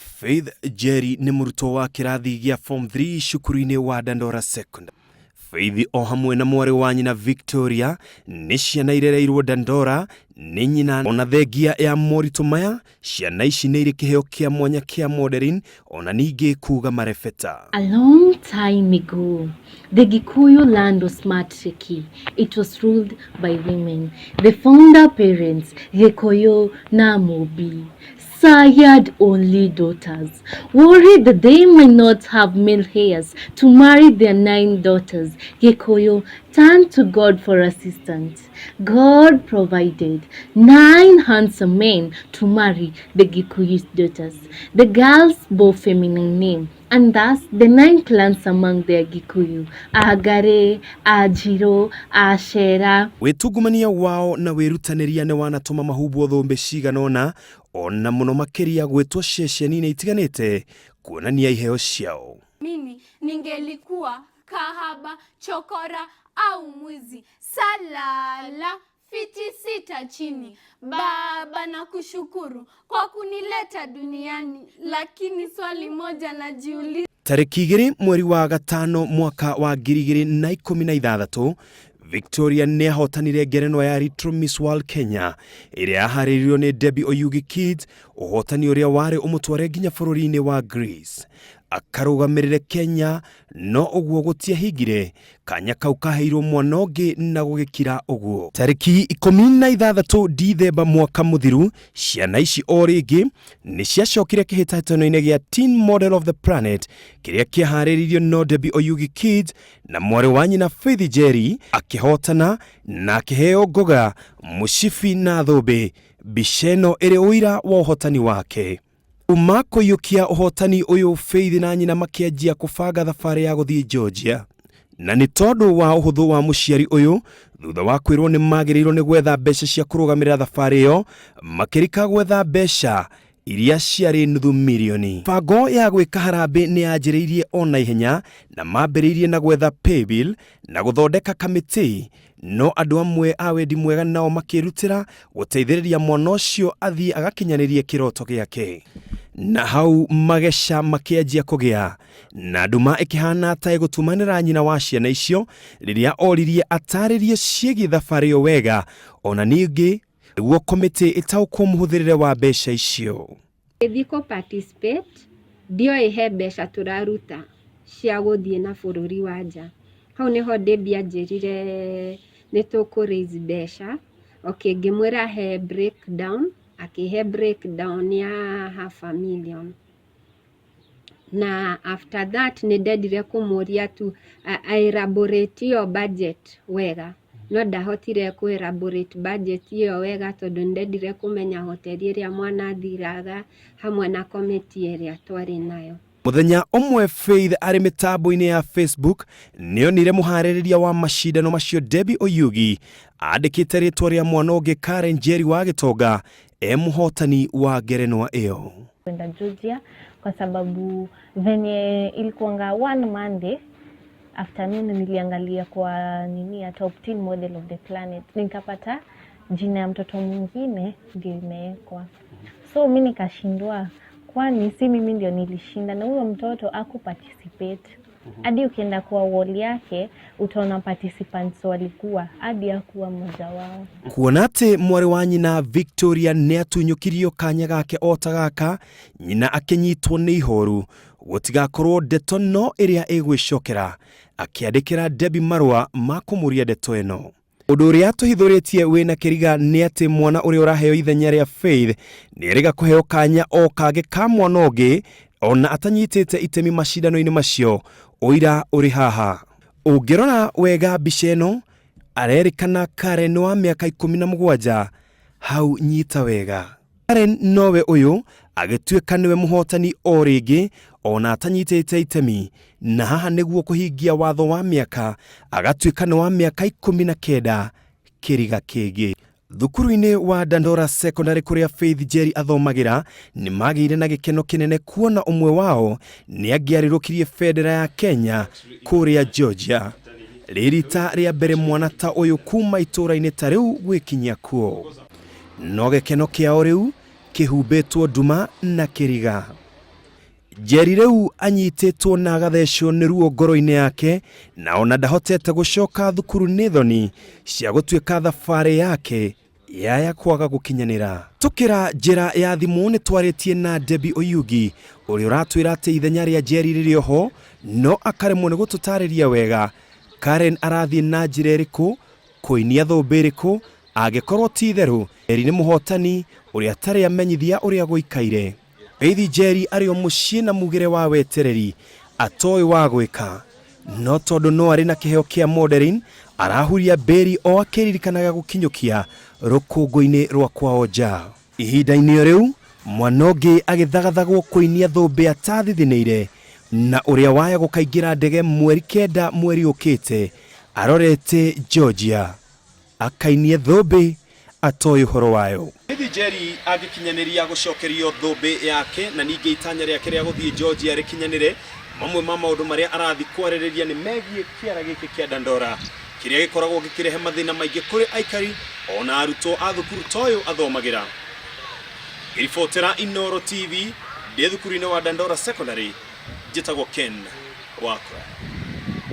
Faith Jerry ni mũrutwo wa kĩrathi gĩa form 3 cukuru-inĩ wa Dandora Secondary. Faith o hamwe na mwarĩ wa nyina Victoria nĩ ciana irereirwo Dandora nĩ nyina. Ona thengia ya moritũ maya, ciana ici nĩ irĩ kĩheo kĩa mwanya kĩa modeling ona ningĩ kuga marebeta. A long time ago, the Gikuyu land was matriarchy. It was ruled by women. The founder parents, Gikuyu na Mobi, sired only daughters, worried that they might not have male heirs to marry their 9 daughters. Gikuyu turned to God for assistance. God provided 9 handsome men to marry the Gikuyu's daughters. The girls bore feminine name, and thus the 9 clans among the Gikuyu: Agare, Ajiro, Ashera. Wetugumania wao na werutanĩria nĩ wanatũma mahubwo thũmbĩ ciganona ona mũno makĩria gwĩtwo ceceni-inĩ itiganĩte kuonania iheo ciao. Mimi ningelikuwa kahaba, chokora au mwizi, salala fiti sita chini. Baba, na kushukuru kwa kunileta duniani, lakini swali moja najiuliza. Tarĩki 2 mweri wa gatano mwaka wa 2016, Victoria nĩ ahotanire ngerenwa ya Little Miss World Kenya ĩrĩa yaharĩrĩirio nĩ Debbie Oyugi Kids, ũhotani ũrĩa warĩ ũmũtware nginya bũrũri-inĩ wa Greece. Akarũgamĩrĩre Kenya, no ũguo gũtiahingire, kanya kau kaheirwo mwana ũngĩ na gũgĩkira ũguo. Tarĩki 16 Dithemba mwaka mũthiru, ciana ici o rĩngĩ nĩ ciacokire kĩhĩtahĩtano-inĩ gĩa Teen Model of the Planet kĩrĩa kĩaharĩrĩirio no Debbie Oyugi Kids na mwarĩ wa nyina Faith Jerry akĩhotana na akĩheo ngoga, mũcibi na thũmbĩ. Mbica ĩno ĩrĩ ũira wa ũhotani wake. Uma kũiyũkia ũhotani ũyũ, Faith na nyina makĩanjia kũbanga thabarĩ ya gũthiĩ Georgia. Na nĩ tondũ wa ũhũthũ wa mũciari ũyũ, thutha wa kwĩrwo nĩ magĩrĩirwo nĩ gwetha mbeca cia kũrũgamĩrĩra thabarĩ ĩyo, makĩrika gwetha mbeca iria ciarĩ nuthu mirioni. Bango ya gwĩka harambĩ nĩ yanjĩrĩirie ona ihenya na mambĩrĩirie na gwetha paybill na gũthondeka kamĩtĩ, no andũ amwe a wendi mwega nao makĩrutĩra gũteithĩrĩria mwana ũcio athiĩ agakinyanĩrie kĩroto gĩake. Na hau mageca makĩanjia kũgĩa, na nduma ĩkĩhana ta ĩgũtumanĩra nyina wa ciana icio rĩrĩa oririe atarĩrie ciĩgiĩ thabarĩ ĩyo wega, ona ningĩ nĩguo komĩtĩ ĩtaũkwo mũhũthĩrĩre wa mbeca icio. Gĩthiko participate ndio ihe mbeca tũraruta cia gũthiĩ na bũrũri wa nja. Hau nĩho Debbie anjĩrire nĩ tũkũ-raise mbeca. Okay, ngĩmwĩra he breakdown, akĩhe breakdown ya $500,000. Na after that nĩ ndendire kũmũria tu elaborate your budget wega. No ndahotire kũ-elaborate budget iyo wega tondũ ndendire kũmenya hoteli ĩrĩa mwana athiraga hamwe na komiti ĩrĩa twarĩ nayo. Mũthenya ũmwe Faith arĩ mĩtambo-inĩ ya Facebook nĩonire mũharĩrĩria wa macindano macio Debbie Oyugi andĩkĩte rĩtwa rĩa mwana ũngĩ Karen Jerry wa Gĩtonga mũhotani wa ngerenwa ĩyo. Kwenda Georgia kwa sababu venye ilikuanga one Monday afternoon niliangalia kwa ya top 10 model of the planet, nikapata jina ya mtoto mwingine ndio imewekwa. So mimi nikashindwa, kwani si mimi ndio nilishinda na huyo mtoto akuparticipate. Hadi ukienda kwa wall yake utaona participants walikuwa hadi akuwa mmoja wao. Kuona atĩ mwarĩ wa nyina Victoria nĩ atunyũkirio kanya gake o ta gaka, nyina akĩnyitwo nĩ ihoru gũtigakorwo ndeto no ĩrĩa ĩgwĩcokera, akĩandĩkĩra Debbie marũa ma kũmũria ndeto ĩno. Ũndũ ũrĩa tũhithũrĩtie wĩna kĩriga nĩ atĩ mwana ũrĩa ũraheo ithenya rĩa Faith nĩ erĩga kũheo kanya o kangĩ ka mwana ũngĩ ona atanyitĩte itemi macindano-inĩ macio, ũira ũrĩ haha. Ũngĩrora wega mbica ĩno, arerĩkana Karen wa mĩaka 17, hau nyita wega. Karen nowe ũyũ agĩtuĩka nĩwe mũhotani o rĩngĩ ona atanyitĩte itemi, na haha nĩguo kũhingia watho wa mĩaka agatuĩka nĩ wa mĩaka 19 kĩriga kĩngĩ. Thukuru-inĩ wa Dandora Secondary kũrĩa Faith Jerry athomagĩra nĩ magĩire na gĩkeno kĩnene kuona ũmwe wao nĩ angĩarĩrũkirie bendera ya Kenya kũrĩa Georgia. Rĩrita rĩa mbere mwana ta ũyũ kuma itũra-inĩ ta rĩu gwĩkinyia kuo, no gĩkeno kĩao rĩu kĩhumbĩtwo nduma na kĩriga. Jerry rĩu anyitĩtwo na agathecwo nĩ ruo ngoro-inĩ yake, na ona ndahotete gũcoka thukuru nĩ thoni cia gũtuĩka thabarĩ yake ya kwaga gũkinyanĩra. Tukĩra njĩra ya thimũ nĩ twarĩtie na Debbie Oyugi ũrĩa ũratwĩra atĩ ithenya rĩa Jerry rĩrĩ oho, no akaremwo nĩ gũtũtarĩria wega Karen arathiĩ na njĩra ĩrĩkũ, kũinia thũmbĩ ĩrĩkũ, angĩkorwo ti itherũ Jerry nĩ mũhotani ũrĩa atarĩ amenyithia ũrĩa gũikaire. Beithi Jerry arĩ o mũciĩ na mugĩre wa wetereri atoĩ wa gwĩka, no tondũ no arĩ na kĩheo kĩa modeling arahuria beri o akĩririkanaga gũkinyũkia rũkũngũ-inĩ rwa kwao nja. Ihinda-inĩ rĩu mwana ũngĩ agĩthagathagwo kũinia thũmbĩ atathithinĩire, na ũrĩa waya gũkaingĩra ndege mweri 9 mweri ũkĩte arorete Georgia akainie thũmbĩ atoĩ ũhoro wayo. Beithi Jerry agĩkinyanĩria gũcokerio thũmbĩ yake na ningĩ itanya rĩake rĩa gũthiĩ Georgia rĩkinyanĩre. Mamwe ma maũndũ marĩa arathi kwarĩrĩria nĩ megiĩ kĩara gĩkĩ kĩa Dandora kĩrĩa gĩkoragwo gĩkĩrehe mathĩna maingĩ kũrĩ aikari ona arutwo a thukuru toyo athomagĩra. Iribotera Inooro TV ndĩ thukuru-inĩ wa Dandora Secondary, njĩtagwo Ken Wakwa.